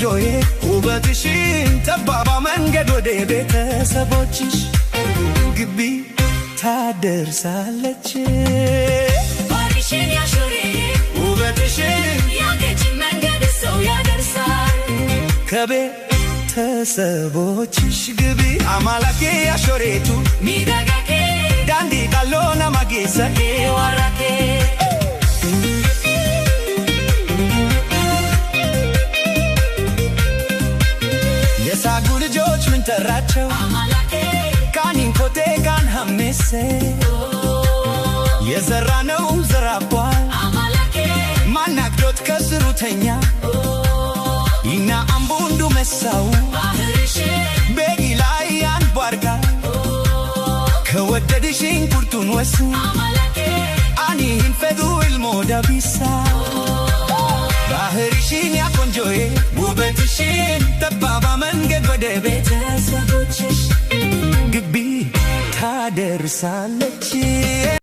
ቆንጆዬ ውበትሽን ጠባባ መንገድ ወደ ቤተሰቦችሽ ግቢ ታደርሳለች ባሪሽን ያሾሬ ውበትሽን ያገጭ መንገድ ሰው ያደርሳል ከቤተሰቦችሽ ግቢ አማላኬ ያሾሬቱ ሚደጋኬ ዳንዲ ቃሎና ማጌሰኬ ዋራኬ የሳጉ ልጆች ምን ተራቸው አማላኬ ካኒን ኮቴ ካን ሐሜሴ የዘራነው ዘራቧል አማላኬ ማናክዶት ከስሩተኛ ይና አምቡንዱ መሳው ባሪሽን ቤጊ ላይ አንቧርካ ከወደድሽኝ ቁርጡን ወስን አማላኬ አኒህን ፈዱ ilmoo dabisaa ባህርሽን ያቆንጆዬ ውበትሽን ጠባባ መንገድ ወደ ቤተሰቦችሽ ግቢ ታደርሳለች